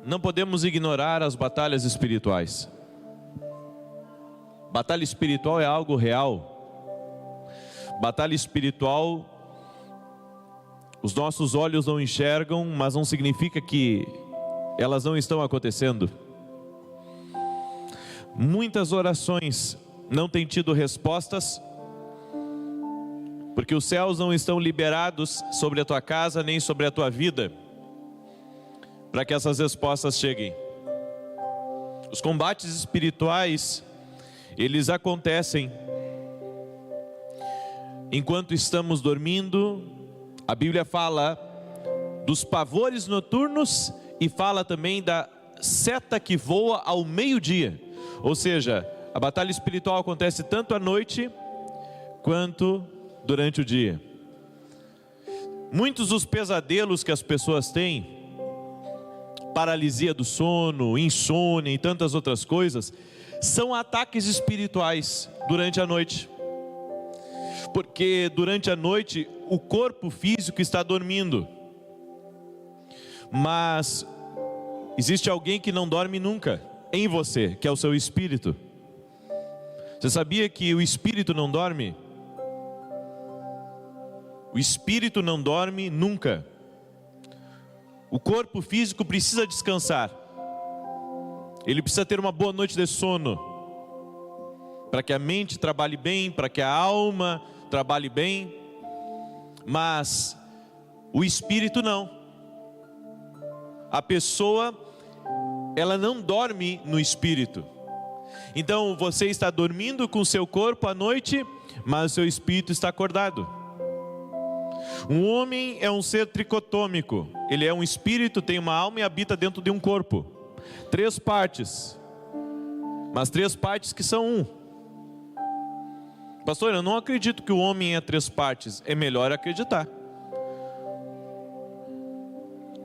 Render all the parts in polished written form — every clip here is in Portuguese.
não podemos ignorar as batalhas espirituais. Batalha espiritual é algo real. Batalha espiritual, os nossos olhos não enxergam, mas não significa que elas não estão acontecendo. Muitas orações não têm tido respostas, porque os céus não estão liberados sobre a tua casa, nem sobre a tua vida, para que essas respostas cheguem. Os combates espirituais, eles acontecem enquanto estamos dormindo. A Bíblia fala dos pavores noturnos e fala também da seta que voa ao meio-dia. Ou seja, a batalha espiritual acontece tanto à noite quanto durante o dia. Muitos dos pesadelos que as pessoas têm, paralisia do sono, insônia e tantas outras coisas, são ataques espirituais durante a noite. Porque durante a noite o corpo físico está dormindo, mas existe alguém que não dorme nunca em você, que é o seu espírito. Você sabia que o espírito não dorme? O espírito não dorme nunca. O corpo físico precisa descansar. Ele precisa ter uma boa noite de sono, para que a mente trabalhe bem, para que a alma trabalhe bem. Mas o espírito não. A pessoa, ela não dorme no espírito. Então você está dormindo com o seu corpo à noite, mas o seu espírito está acordado. Um homem é um ser tricotômico. Ele é um espírito, tem uma alma e habita dentro de um corpo. 3 partes, mas 3 partes que são um. Pastor, eu não acredito que o homem é 3 partes. É melhor acreditar.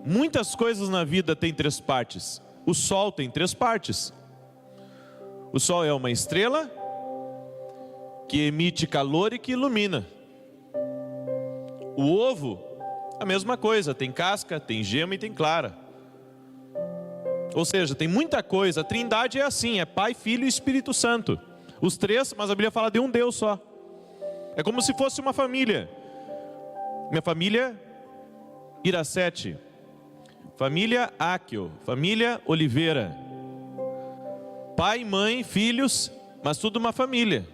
Muitas coisas na vida têm 3 partes. O sol tem 3 partes. O sol é uma estrela que emite calor e que ilumina. O ovo, a mesma coisa, tem casca, tem gema e tem clara. Ou seja, tem muita coisa. A Trindade é assim, é Pai, Filho e Espírito Santo. Os 3, mas a Bíblia fala de um Deus só. É como se fosse uma família. Minha família, Iracete. Família Áquio. Família Oliveira. Pai, mãe, filhos, mas tudo uma família.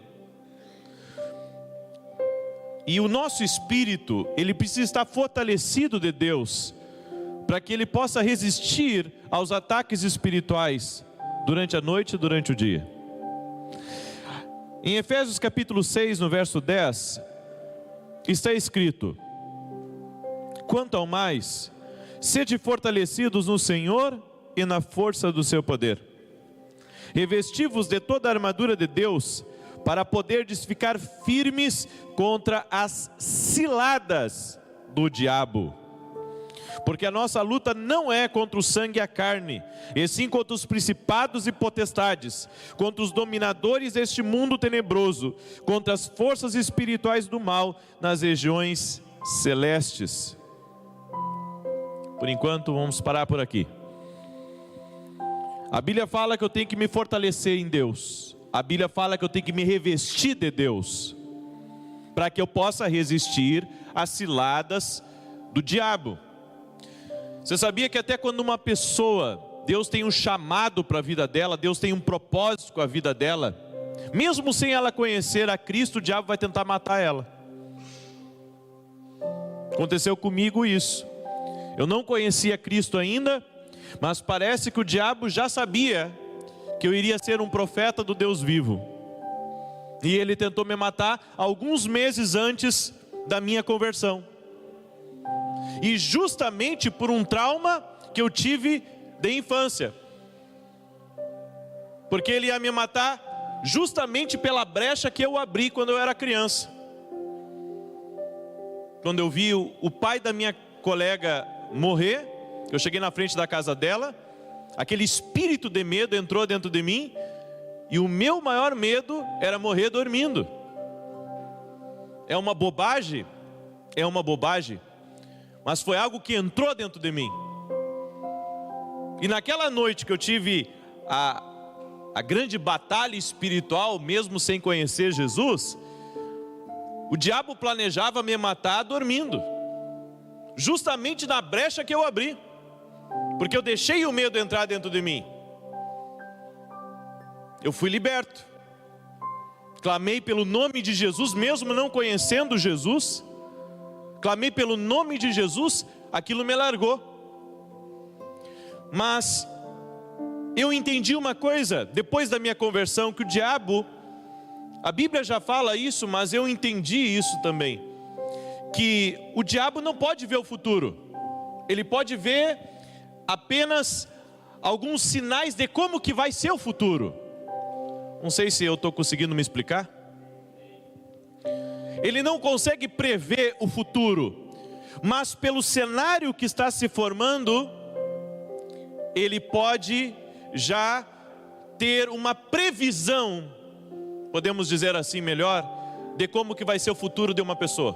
E o nosso espírito, ele precisa estar fortalecido de Deus, para que ele possa resistir aos ataques espirituais durante a noite e durante o dia. Em Efésios capítulo 6, no verso 10, está escrito: quanto ao mais, sede fortalecidos no Senhor e na força do seu poder. Revesti-vos de toda a armadura de Deus, para poderdes ficar firmes contra as ciladas do diabo. Porque a nossa luta não é contra o sangue e a carne, e sim contra os principados e potestades, contra os dominadores deste mundo tenebroso, contra as forças espirituais do mal nas regiões celestes. Por enquanto, vamos parar por aqui. A Bíblia fala que eu tenho que me fortalecer em Deus. A Bíblia fala que eu tenho que me revestir de Deus, para que eu possa resistir às ciladas do diabo. Você sabia que até quando uma pessoa, Deus tem um chamado para a vida dela, Deus tem um propósito com a vida dela, mesmo sem ela conhecer a Cristo, o diabo vai tentar matar ela. Aconteceu comigo isso. Eu não conhecia Cristo ainda, mas parece que o diabo já sabia que eu iria ser um profeta do Deus vivo. E ele tentou me matar alguns meses antes da minha conversão. E justamente por um trauma que eu tive de infância. Porque ele ia me matar justamente pela brecha que eu abri quando eu era criança. Quando eu vi o pai da minha colega morrer, eu cheguei na frente da casa dela, aquele espírito de medo entrou dentro de mim, e o meu maior medo era morrer dormindo. É uma bobagem? É uma bobagem, mas foi algo que entrou dentro de mim. E naquela noite que eu tive a grande batalha espiritual, mesmo sem conhecer Jesus, o diabo planejava me matar dormindo, justamente na brecha que eu abri, porque eu deixei o medo entrar dentro de mim. Eu fui liberto, clamei pelo nome de Jesus, mesmo não conhecendo Jesus, clamei pelo nome de Jesus, aquilo me largou. Mas eu entendi uma coisa, depois da minha conversão, que o diabo, a Bíblia já fala isso, mas eu entendi isso também, que o diabo não pode ver o futuro, ele pode ver apenas alguns sinais de como que vai ser o futuro. Não sei se eu estou conseguindo me explicar. Ele não consegue prever o futuro, mas pelo cenário que está se formando, ele pode já ter uma previsão, podemos dizer assim melhor, de como que vai ser o futuro de uma pessoa.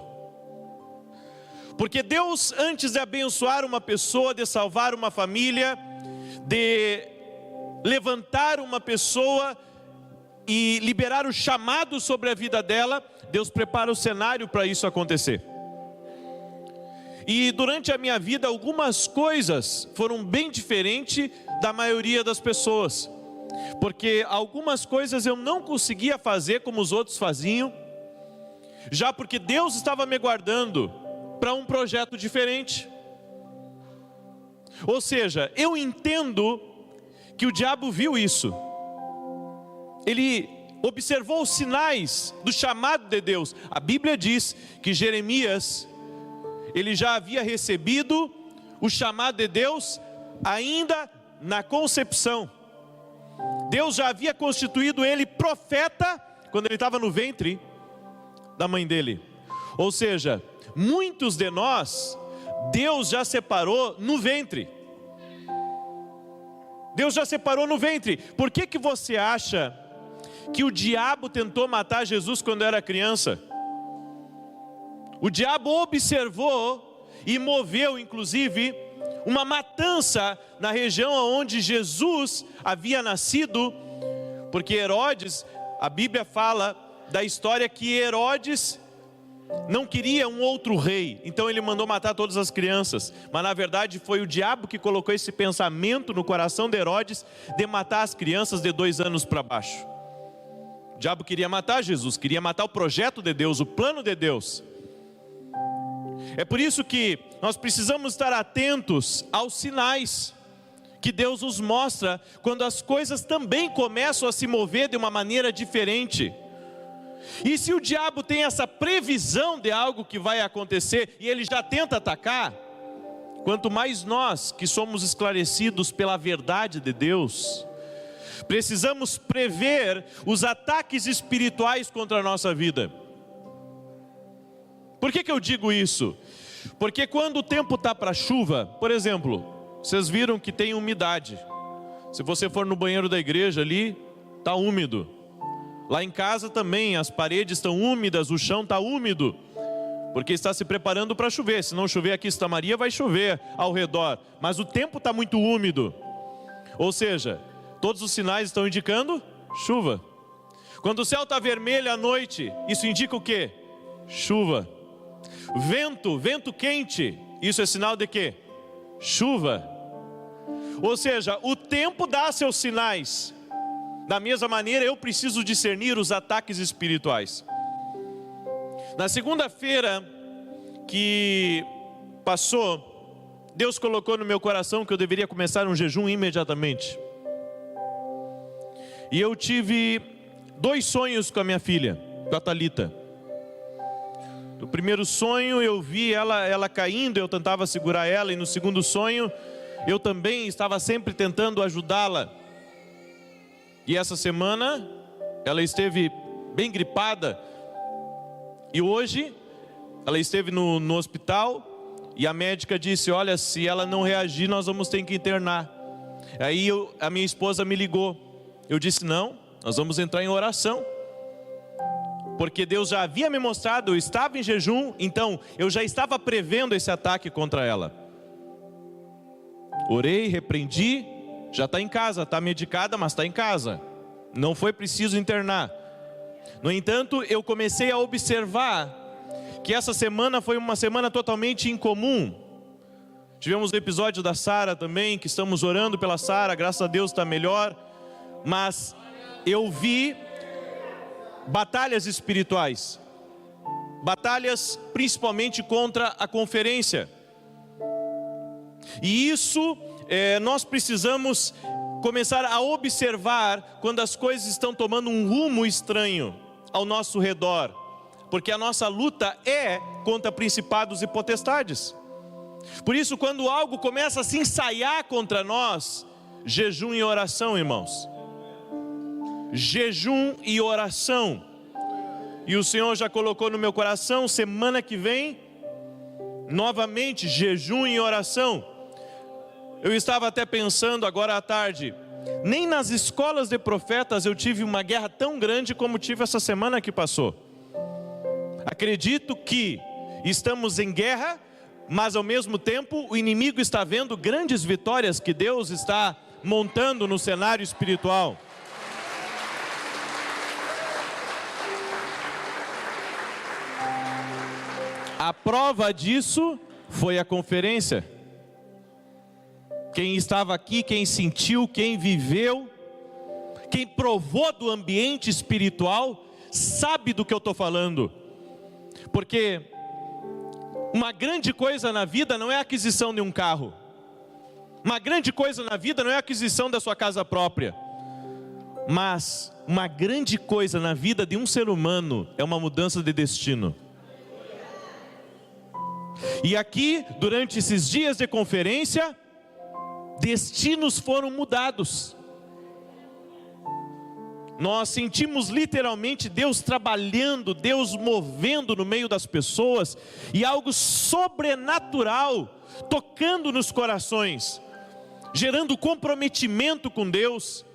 Porque Deus, antes de abençoar uma pessoa, de salvar uma família, de levantar uma pessoa e liberar o chamado sobre a vida dela, Deus prepara o cenário para isso acontecer. E durante a minha vida, algumas coisas foram bem diferentes da maioria das pessoas, porque algumas coisas eu não conseguia fazer como os outros faziam, já porque Deus estava me guardando para um projeto diferente. Ou seja, eu entendo que o diabo viu isso. Ele observou os sinais do chamado de Deus. A Bíblia diz que Jeremias, ele já havia recebido o chamado de Deus ainda na concepção. Deus já havia constituído ele profeta quando ele estava no ventre da mãe dele. Ou seja, muitos de nós, Deus já separou no ventre. Deus já separou no ventre. Por que que você acha que o diabo tentou matar Jesus quando era criança? O diabo observou e moveu, inclusive, uma matança na região onde Jesus havia nascido, porque Herodes, a Bíblia fala da história que Herodes não queria um outro rei, então ele mandou matar todas as crianças, mas na verdade foi o diabo que colocou esse pensamento no coração de Herodes, de matar as crianças de 2 anos para baixo. O diabo queria matar Jesus, queria matar o projeto de Deus, o plano de Deus. É por isso que nós precisamos estar atentos aos sinais que Deus nos mostra, quando as coisas também começam a se mover de uma maneira diferente. E se o diabo tem essa previsão de algo que vai acontecer, e ele já tenta atacar, quanto mais nós que somos esclarecidos pela verdade de Deus, precisamos prever os ataques espirituais contra a nossa vida. Por que que eu digo isso? Porque quando o tempo está para chuva, por exemplo, vocês viram que tem umidade. Se você for no banheiro da igreja ali, está úmido. Lá em casa também, as paredes estão úmidas, o chão está úmido, porque está se preparando para chover. Se não chover aqui em Santa Maria, vai chover ao redor, mas o tempo está muito úmido. Ou seja, todos os sinais estão indicando chuva. Quando o céu está vermelho à noite, isso indica o quê? Chuva. Vento quente, isso é sinal de quê? Chuva. Ou seja, o tempo dá seus sinais. Da mesma maneira, eu preciso discernir os ataques espirituais. Na segunda-feira que passou, Deus colocou no meu coração que eu deveria começar um jejum imediatamente. E eu tive 2 sonhos com a minha filha, com a Thalita. No primeiro sonho eu vi ela caindo, eu tentava segurar ela, e no segundo sonho eu também estava sempre tentando ajudá-la. E essa semana ela esteve bem gripada, e hoje ela esteve no hospital, e a médica disse: olha, se ela não reagir, nós vamos ter que internar. Aí a minha esposa me ligou, eu disse: não, nós vamos entrar em oração, porque Deus já havia me mostrado, eu estava em jejum, então eu já estava prevendo esse ataque contra ela. Orei, repreendi, Já está em casa, está medicada, mas está em casa. Não foi preciso internar. No entanto, eu comecei a observar que essa semana foi uma semana totalmente incomum. Tivemos o episódio da Sara também, que estamos orando pela Sara, graças a Deus está melhor. Mas eu vi batalhas espirituais. Batalhas principalmente contra a conferência. E isso nós precisamos começar a observar quando as coisas estão tomando um rumo estranho ao nosso redor. Porque a nossa luta é contra principados e potestades. Por isso, quando algo começa a se ensaiar contra nós, jejum e oração, irmãos. Jejum e oração. E o Senhor já colocou no meu coração, semana que vem, novamente, jejum e oração. Eu estava até pensando agora à tarde, nem nas escolas de profetas eu tive uma guerra tão grande como tive essa semana que passou. Acredito que estamos em guerra, mas ao mesmo tempo o inimigo está vendo grandes vitórias que Deus está montando no cenário espiritual. A prova disso foi a conferência. Quem estava aqui, quem sentiu, quem viveu, quem provou do ambiente espiritual, sabe do que eu estou falando. Porque uma grande coisa na vida não é a aquisição de um carro. Uma grande coisa na vida não é a aquisição da sua casa própria. Mas uma grande coisa na vida de um ser humano é uma mudança de destino. E aqui, durante esses dias de conferência, destinos foram mudados. Nós sentimos literalmente Deus trabalhando, Deus movendo no meio das pessoas, e algo sobrenatural tocando nos corações, gerando comprometimento com Deus,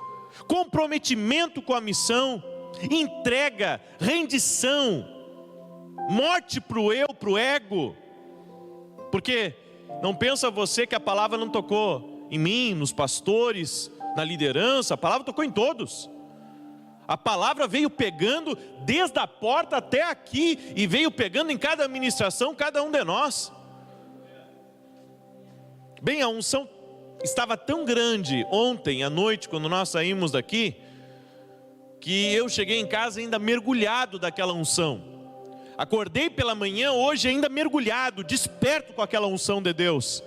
comprometimento com a missão, entrega, rendição, morte para o eu, para o ego. Porque não pensa você que a palavra não tocou em mim, nos pastores, na liderança. A palavra tocou em todos. A palavra veio pegando desde a porta até aqui, e veio pegando em cada administração, cada um de nós. Bem, a unção estava tão grande ontem à noite, quando nós saímos daqui, que eu cheguei em casa ainda mergulhado daquela unção. Acordei pela manhã hoje ainda mergulhado, desperto com aquela unção de Deus.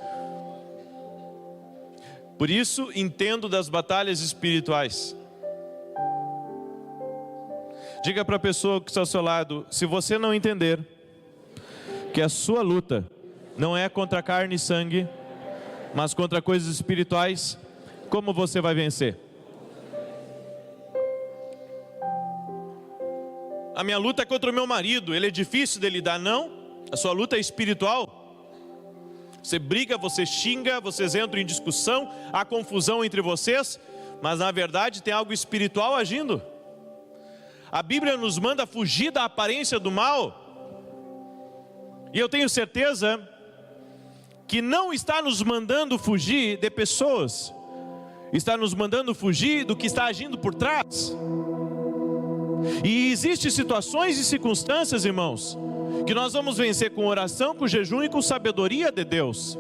Por isso entendo das batalhas espirituais. Diga para a pessoa que está ao seu lado, se você não entender que a sua luta não é contra carne e sangue, mas contra coisas espirituais, como você vai vencer? A minha luta é contra o meu marido, ele é difícil de lidar, não? A sua luta é espiritual. Você briga, você xinga, vocês entram em discussão, há confusão entre vocês, mas na verdade tem algo espiritual agindo. A Bíblia nos manda fugir da aparência do mal, e eu tenho certeza que não está nos mandando fugir de pessoas, está nos mandando fugir do que está agindo por trás. E existem situações e circunstâncias, irmãos, que nós vamos vencer com oração, com jejum e com sabedoria de Deus.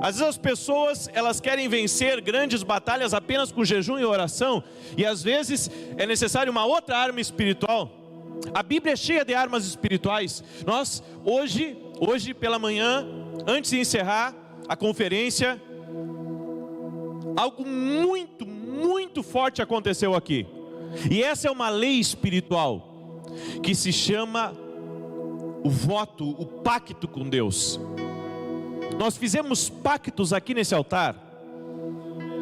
Às vezes as pessoas, elas querem vencer grandes batalhas apenas com jejum e oração, e às vezes é necessário uma outra arma espiritual. A Bíblia é cheia de armas espirituais. Nós, hoje pela manhã, antes de encerrar a conferência, algo muito forte aconteceu aqui. E essa é uma lei espiritual, que se chama o voto, o pacto com Deus. Nós fizemos pactos aqui nesse altar.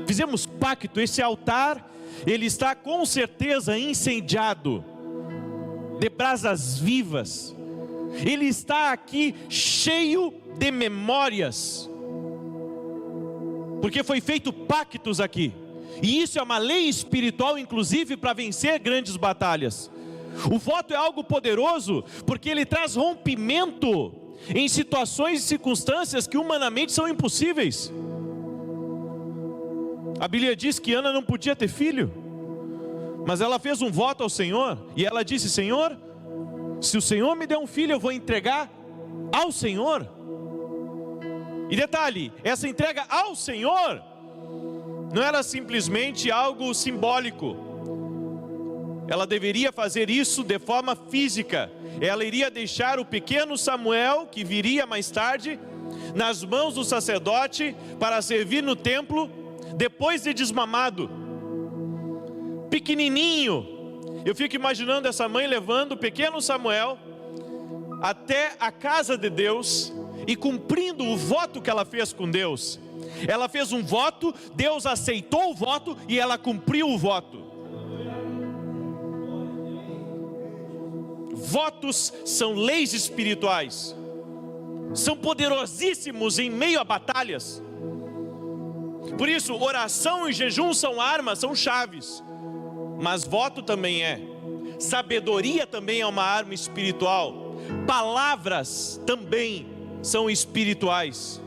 Fizemos pacto, esse altar, ele está com certeza incendiado de brasas vivas. Ele está aqui cheio de memórias, porque foi feito pactos aqui. E isso é uma lei espiritual, inclusive para vencer grandes batalhas. O voto é algo poderoso, porque ele traz rompimento em situações e circunstâncias que humanamente são impossíveis. A Bíblia diz que Ana não podia ter filho, mas ela fez um voto ao Senhor, e ela disse: Senhor, se o Senhor me der um filho, eu vou entregar ao Senhor. E detalhe, essa entrega ao Senhor não era simplesmente algo simbólico. Ela deveria fazer isso de forma física. Ela iria deixar o pequeno Samuel, que viria mais tarde, nas mãos do sacerdote para servir no templo, depois de desmamado, pequenininho. Eu fico imaginando essa mãe levando o pequeno Samuel até a casa de Deus e cumprindo o voto que ela fez com Deus. Ela fez um voto, Deus aceitou o voto e ela cumpriu o voto. Votos são leis espirituais, são poderosíssimos em meio a batalhas. Por isso, oração e jejum são armas, são chaves. Mas voto também é. Sabedoria também é uma arma espiritual. Palavras também são espirituais.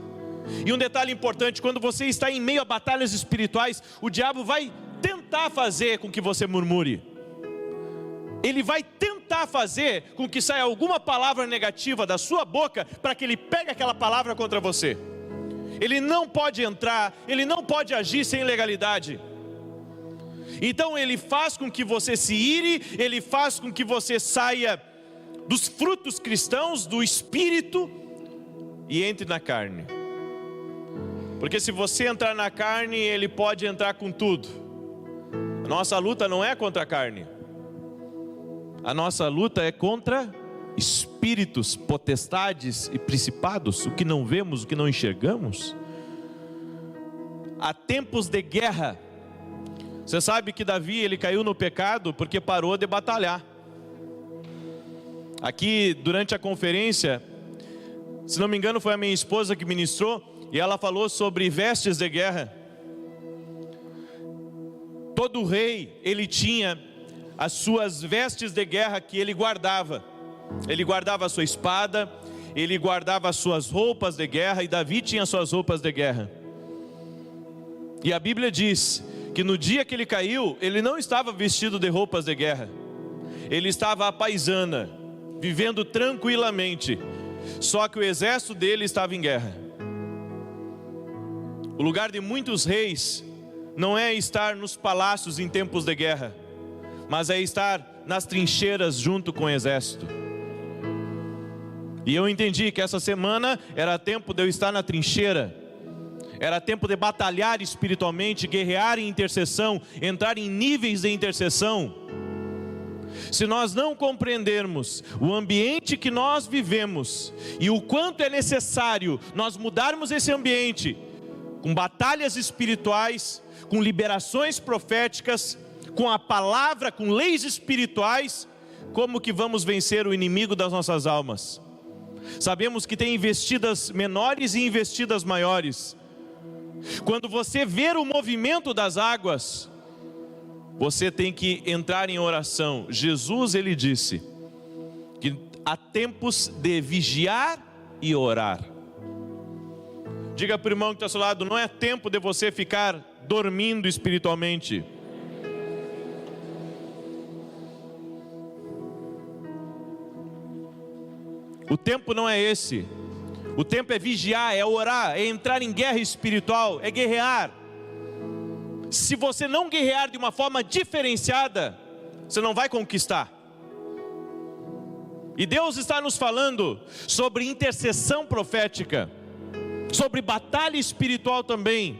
E um detalhe importante: quando você está em meio a batalhas espirituais, o diabo vai tentar fazer com que você murmure. Ele vai tentar fazer com que saia alguma palavra negativa da sua boca, para que ele pegue aquela palavra contra você. Ele não pode entrar, ele não pode agir sem legalidade. Então ele faz com que você se ire, ele faz com que você saia dos frutos cristãos, do espírito, e entre na carne. Porque se você entrar na carne, ele pode entrar com tudo. A nossa luta não é contra a carne. A nossa luta é contra espíritos, potestades e principados, o que não vemos, o que não enxergamos. Há tempos de guerra. Você sabe que Davi, ele caiu no pecado porque parou de batalhar. Aqui durante a conferência, se não me engano foi a minha esposa que ministrou, e ela falou sobre vestes de guerra. Todo rei, ele tinha as suas vestes de guerra que ele guardava. Ele guardava a sua espada, ele guardava as suas roupas de guerra, e Davi tinha as suas roupas de guerra. E a Bíblia diz que no dia que ele caiu, ele não estava vestido de roupas de guerra. Ele estava à paisana, vivendo tranquilamente. Só que o exército dele estava em guerra. O lugar de muitos reis não é estar nos palácios em tempos de guerra, mas é estar nas trincheiras junto com o exército. E eu entendi que essa semana era tempo de eu estar na trincheira. Era tempo de batalhar espiritualmente, guerrear em intercessão, entrar em níveis de intercessão. Se nós não compreendermos o ambiente que nós vivemos e o quanto é necessário nós mudarmos esse ambiente, com batalhas espirituais, com liberações proféticas, com a palavra, com leis espirituais, como que vamos vencer o inimigo das nossas almas? Sabemos que tem investidas menores e investidas maiores. Quando você ver o movimento das águas, você tem que entrar em oração. Jesus, ele disse que há tempos de vigiar e orar. Diga para o irmão que está ao seu lado: não é tempo de você ficar dormindo espiritualmente. O tempo não é esse. O tempo é vigiar, é orar, é entrar em guerra espiritual, é guerrear. Se você não guerrear de uma forma diferenciada, você não vai conquistar. E Deus está nos falando sobre intercessão profética, sobre batalha espiritual também,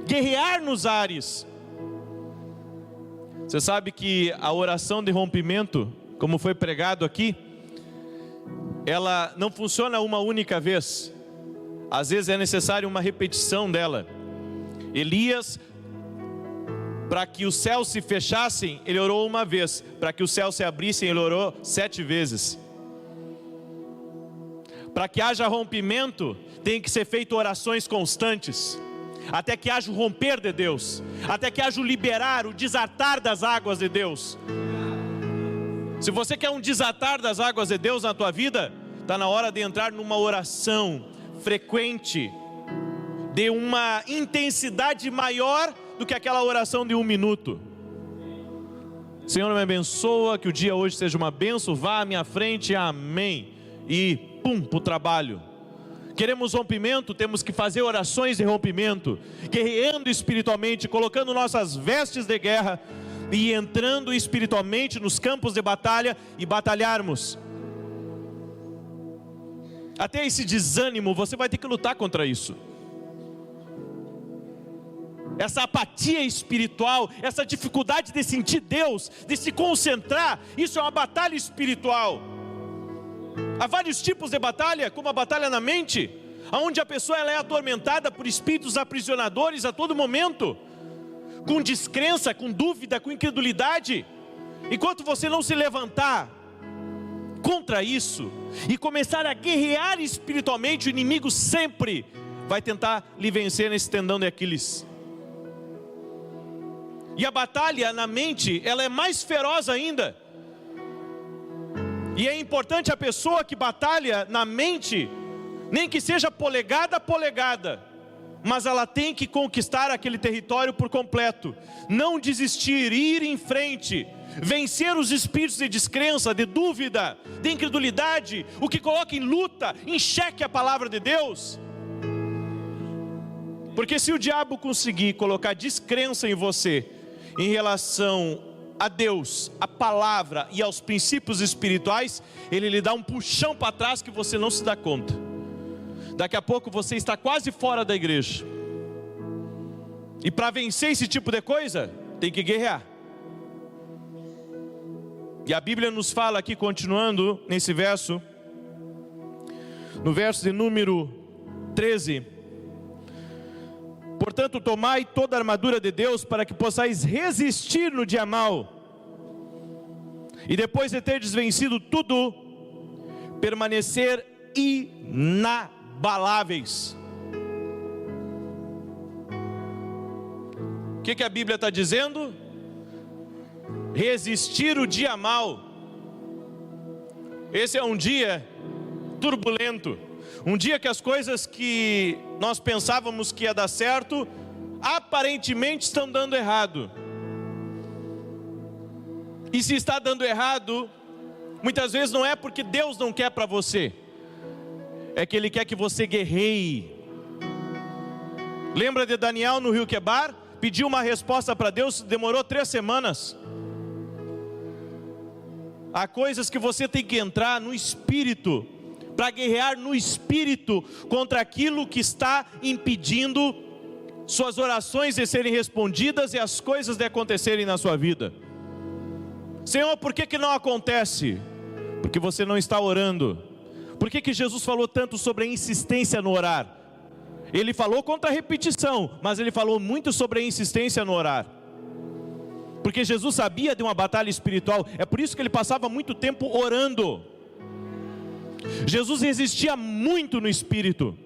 guerrear nos ares. Você sabe que a oração de rompimento, como foi pregado aqui, ela não funciona uma única vez. Às vezes é necessário uma repetição dela. Elias, para que os céus se fechassem, ele orou uma vez. Para que os céus se abrissem, ele orou 7 vezes. Para que haja rompimento, tem que ser feito orações constantes, até que haja o romper de Deus, até que haja o liberar, o desatar das águas de Deus. Se você quer um desatar das águas de Deus na tua vida, está na hora de entrar numa oração frequente, de uma intensidade maior do que aquela oração de 1 minuto. Senhor, me abençoa, que o dia hoje seja uma bênção, vá à minha frente, amém. E pum, para o trabalho. Queremos rompimento, temos que fazer orações de rompimento, guerreando espiritualmente, colocando nossas vestes de guerra e entrando espiritualmente nos campos de batalha e batalharmos. Até esse desânimo, você vai ter que lutar contra isso. Essa apatia espiritual, essa dificuldade de sentir Deus, de se concentrar, isso é uma batalha espiritual. Há vários tipos de batalha, como a batalha na mente, onde a pessoa ela é atormentada por espíritos aprisionadores a todo momento, com descrença, com dúvida, com incredulidade. Enquanto você não se levantar contra isso e começar a guerrear espiritualmente, o inimigo sempre vai tentar lhe vencer nesse tendão de Aquiles. E a batalha na mente, ela é mais feroz ainda. E é importante a pessoa que batalha na mente, nem que seja polegada a polegada, mas ela tem que conquistar aquele território por completo. Não desistir, ir em frente, vencer os espíritos de descrença, de dúvida, de incredulidade, o que coloca em luta, em xeque a palavra de Deus. Porque se o diabo conseguir colocar descrença em você, em relação a Deus, a palavra e aos princípios espirituais, ele lhe dá um puxão para trás que você não se dá conta. Daqui a pouco você está quase fora da igreja. E para vencer esse tipo de coisa, tem que guerrear. E a Bíblia nos fala aqui, continuando nesse verso, no verso de número 13: portanto, tomai toda a armadura de Deus, para que possais resistir no dia mau, e depois de ter desvencido tudo, permanecer inabaláveis. O que a Bíblia está dizendo? Resistir o dia mau. Esse é um dia turbulento, um dia que as coisas que nós pensávamos que ia dar certo, aparentemente estão dando errado. E se está dando errado, muitas vezes não é porque Deus não quer para você, é que Ele quer que você guerreie. Lembra de Daniel no rio Quebar? Pediu uma resposta para Deus, demorou 3 semanas. Há coisas que você tem que entrar no espírito, para guerrear no espírito contra aquilo que está impedindo suas orações de serem respondidas e as coisas de acontecerem na sua vida. Senhor, por que não acontece? Porque você não está orando. Por que Jesus falou tanto sobre a insistência no orar? Ele falou contra a repetição, mas ele falou muito sobre a insistência no orar. Porque Jesus sabia de uma batalha espiritual, é por isso que ele passava muito tempo orando. Jesus resistia muito no espírito.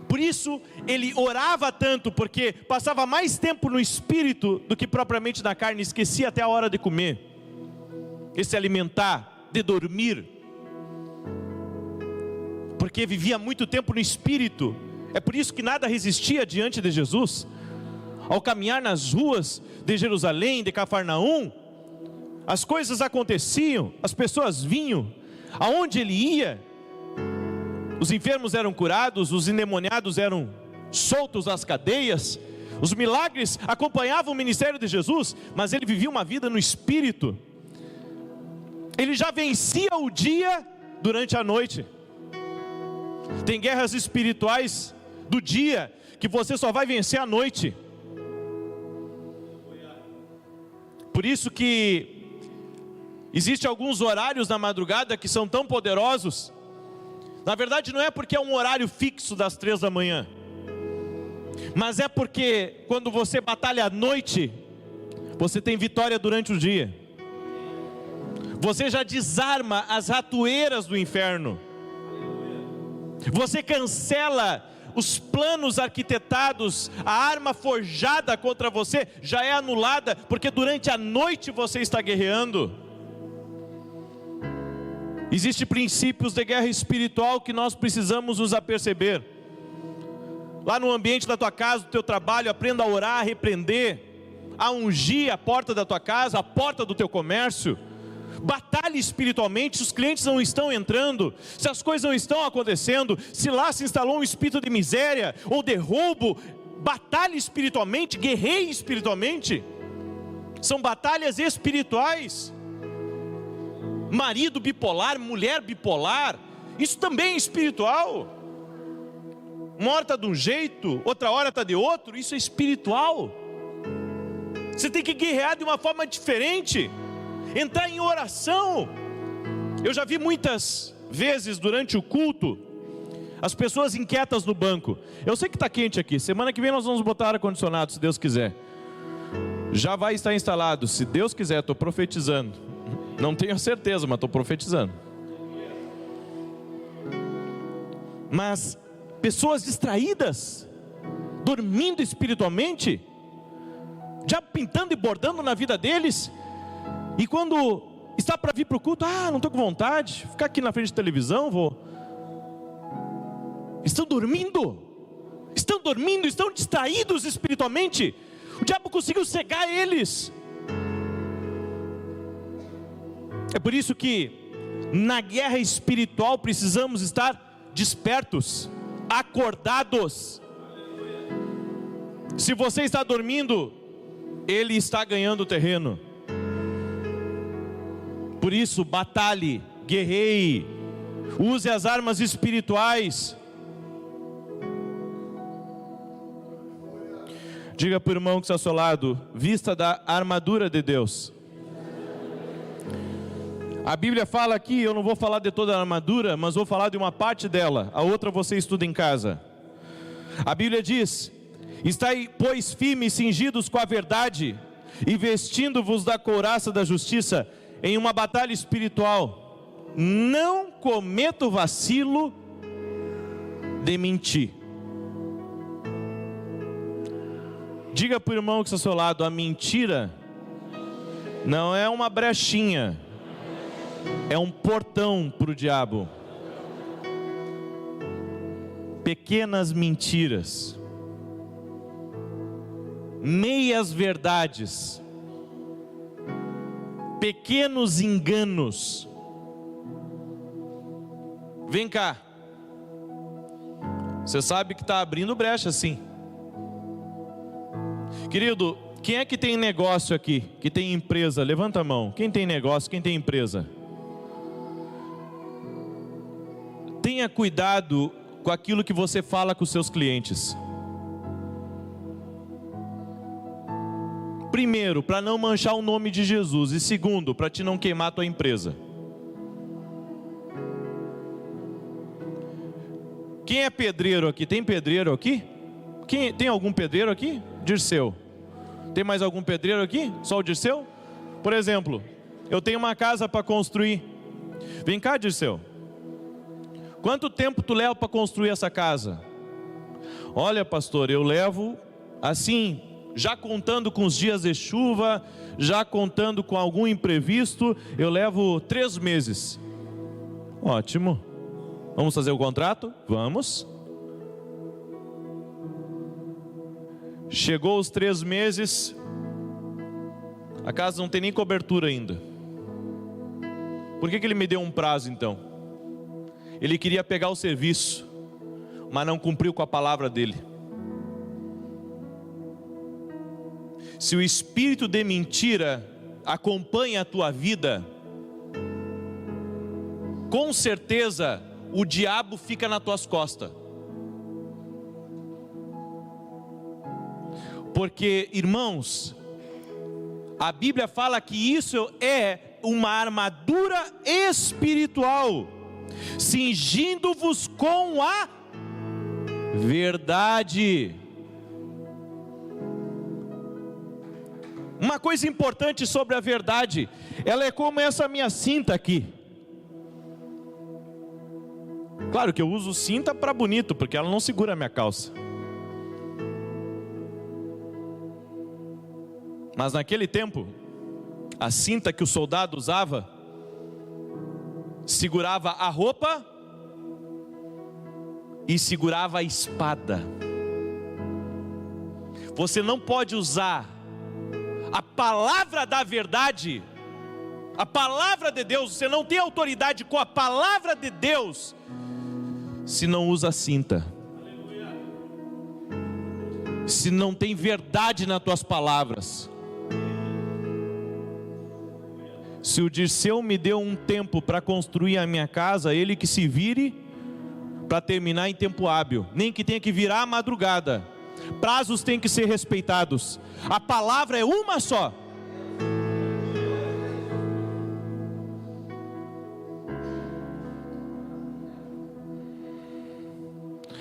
Por isso ele orava tanto, porque passava mais tempo no espírito do que propriamente na carne. Esquecia até a hora de comer, de se alimentar, de dormir, porque vivia muito tempo no espírito. É por isso que nada resistia diante de Jesus. Ao caminhar nas ruas de Jerusalém, de Cafarnaum, as coisas aconteciam, as pessoas vinham. Aonde ele ia, os enfermos eram curados, os endemoniados eram soltos das cadeias, os milagres acompanhavam o ministério de Jesus, mas ele vivia uma vida no espírito. Ele já vencia o dia durante a noite. Tem guerras espirituais do dia que você só vai vencer à noite. Por isso que existem alguns horários na madrugada que são tão poderosos. Na verdade não é porque é um horário fixo das 3 da manhã, mas é porque quando você batalha à noite, você tem vitória durante o dia. Você já desarma as ratoeiras do inferno. Você cancela os planos arquitetados, a arma forjada contra você já é anulada, porque durante a noite você está guerreando. Existem princípios de guerra espiritual que nós precisamos nos aperceber. lá no ambiente da tua casa, do teu trabalho, aprenda a orar, a repreender, a ungir a porta da tua casa, a porta do teu comércio. Batalhe espiritualmente. Se os clientes não estão entrando, se as coisas não estão acontecendo, se lá se instalou um espírito de miséria ou de roubo, batalhe espiritualmente, guerreie espiritualmente. São batalhas espirituais. Marido bipolar, mulher bipolar, isso também é espiritual. Uma hora está de um jeito, outra hora está de outro, isso é espiritual. Você tem que guerrear de uma forma diferente, entrar em oração. Eu já vi muitas vezes durante o culto, as pessoas inquietas no banco. Eu sei que está quente aqui, semana que vem nós vamos botar ar-condicionado, se Deus quiser. Já vai estar instalado, se Deus quiser, estou profetizando. Não tenho certeza, mas estou profetizando. Mas pessoas distraídas, dormindo espiritualmente, já pintando e bordando na vida deles, e quando está para vir para o culto, não estou com vontade, ficar aqui na frente da televisão, estão dormindo, estão distraídos espiritualmente. O diabo conseguiu cegar eles. É por isso que na guerra espiritual precisamos estar despertos, acordados. Se você está dormindo, ele está ganhando terreno. Por isso, batalhe, guerreie, use as armas espirituais. Diga para o irmão que está ao seu lado: vista da armadura de Deus. A Bíblia fala aqui, eu não vou falar de toda a armadura, mas vou falar de uma parte dela, a outra você estuda em casa. A Bíblia diz: estai, pois, firmes, cingidos com a verdade, e vestindo-vos da couraça da justiça, em uma batalha espiritual. Não cometa o vacilo de mentir. Diga para o irmão que está ao seu lado: a mentira não é uma brechinha, é um portão para o diabo. Pequenas mentiras, meias verdades, pequenos enganos. Vem cá, você sabe que está abrindo brecha sim. Querido, quem é que tem negócio aqui? Que tem empresa? Levanta a mão. Quem tem negócio? Quem tem empresa? Tenha cuidado com aquilo que você fala com os seus clientes. Primeiro, para não manchar o nome de Jesus. E segundo, para te não queimar a tua empresa. Quem é pedreiro aqui? Tem pedreiro aqui? Tem algum pedreiro aqui? Dirceu. Tem mais algum pedreiro aqui? Só o Dirceu? Por exemplo, eu tenho uma casa para construir. Vem cá, Dirceu. Quanto tempo tu leva para construir essa casa? Olha, pastor, eu levo assim, já contando com os dias de chuva, já contando com algum imprevisto, eu levo 3 meses. Ótimo. Vamos fazer o contrato? Vamos. Chegou os 3 meses, a casa não tem nem cobertura ainda. Por que ele me deu um prazo então? Ele queria pegar o serviço, mas não cumpriu com a palavra dele. Se o espírito de mentira acompanha a tua vida, com certeza o diabo fica nas tuas costas. Porque, irmãos, a Bíblia fala que isso é uma armadura espiritual, cingindo-vos com a verdade. Uma coisa importante sobre a verdade, ela é como essa minha cinta aqui. Claro que eu uso cinta para bonito, porque ela não segura a minha calça. Mas naquele tempo, a cinta que o soldado usava segurava a roupa e segurava a espada. Você não pode usar a palavra da verdade, a palavra de Deus. Você não tem autoridade com a palavra de Deus se não usa cinta, se não tem verdade nas tuas palavras. Se o Dirceu me deu um tempo para construir a minha casa, ele que se vire para terminar em tempo hábil, nem que tenha que virar à madrugada. Prazos têm que ser respeitados. A palavra é uma só.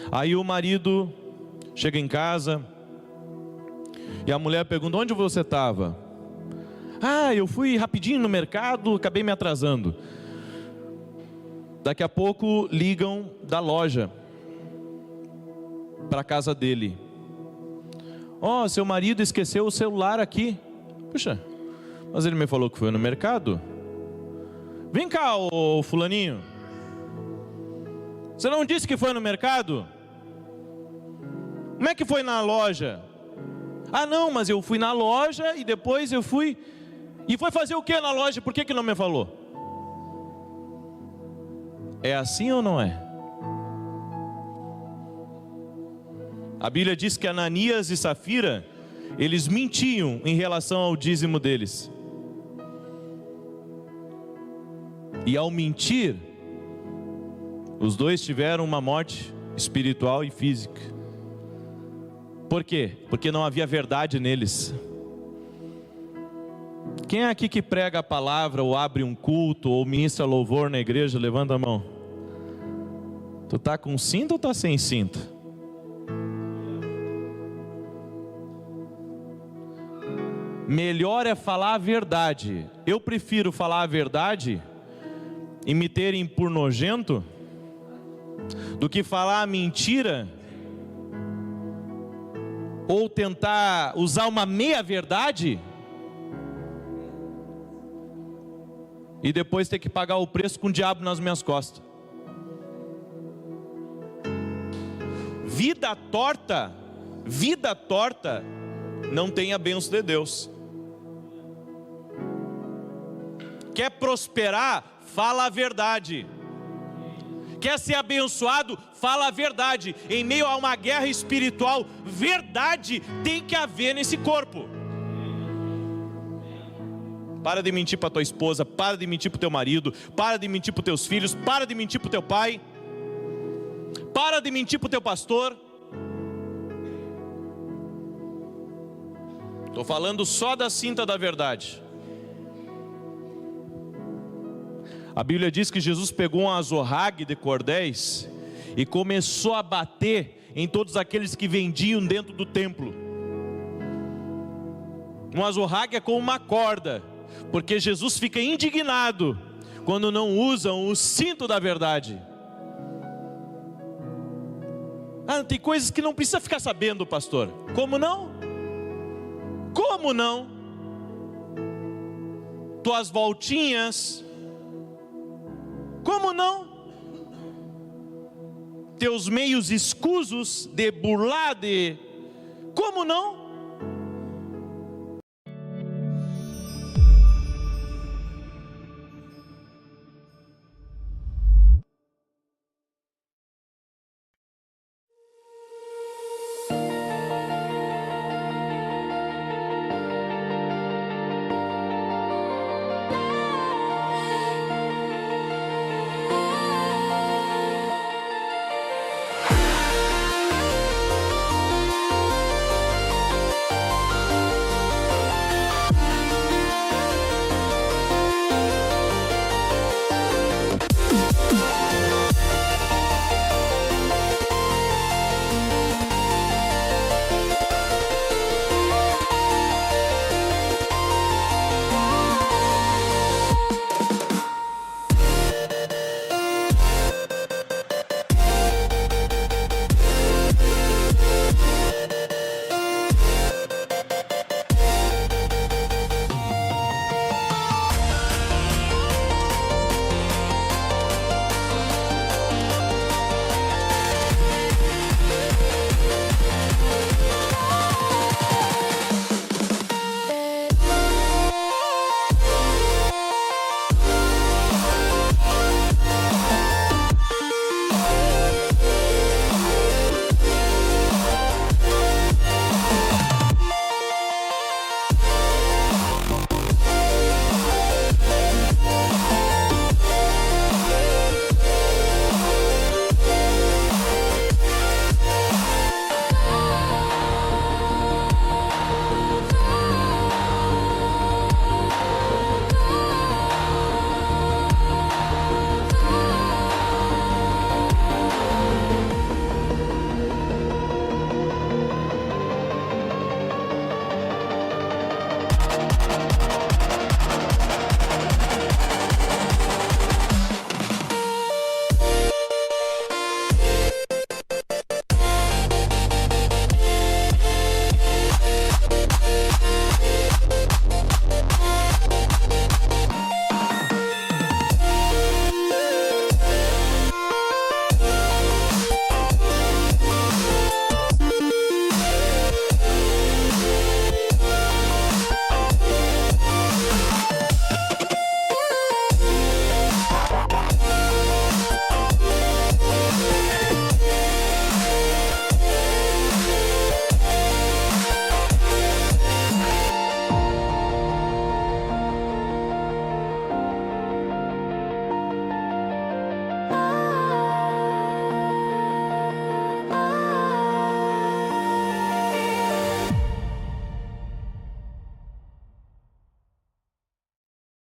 Aí o marido chega em casa e a mulher pergunta: onde você estava? Ah, eu fui rapidinho no mercado, acabei me atrasando. Daqui a pouco ligam da loja para a casa dele. Ó, seu marido esqueceu o celular aqui. Puxa, mas ele me falou que foi no mercado. Vem cá, ô fulaninho. Você não disse que foi no mercado? Como é que foi na loja? Ah não, mas eu fui na loja e depois eu fui... E foi fazer o que na loja? Por que não me falou? É assim ou não é? A Bíblia diz que Ananias e Safira, eles mentiam em relação ao dízimo deles. E ao mentir, os dois tiveram uma morte espiritual e física. Por quê? Porque não havia verdade neles. Quem é aqui que prega a palavra, ou abre um culto, ou ministra louvor na igreja? Levanta a mão. Tu tá com cinto ou tá sem cinto? Melhor é falar a verdade. Eu prefiro falar a verdade e me terem por nojento do que falar a mentira ou tentar usar uma meia verdade e depois ter que pagar o preço com o diabo nas minhas costas. Vida torta não tem a bênção de Deus. Quer prosperar? Fala a verdade. Quer ser abençoado? Fala a verdade. Em meio a uma guerra espiritual, verdade tem que haver nesse corpo. Para de mentir para tua esposa, para de mentir para o teu marido, para de mentir para os teus filhos, para de mentir para o teu pai, para de mentir para o teu pastor. Estou falando só da cinta da verdade. A Bíblia diz que Jesus pegou um azorrague de cordéis e começou a bater em todos aqueles que vendiam dentro do templo. Um azorrague é como uma corda, porque Jesus fica indignado quando não usam o cinto da verdade. Ah, tem coisas que não precisa ficar sabendo, pastor. Como não? Como não? Tuas voltinhas. Como não? Teus meios escusos de burlar, de... Como não?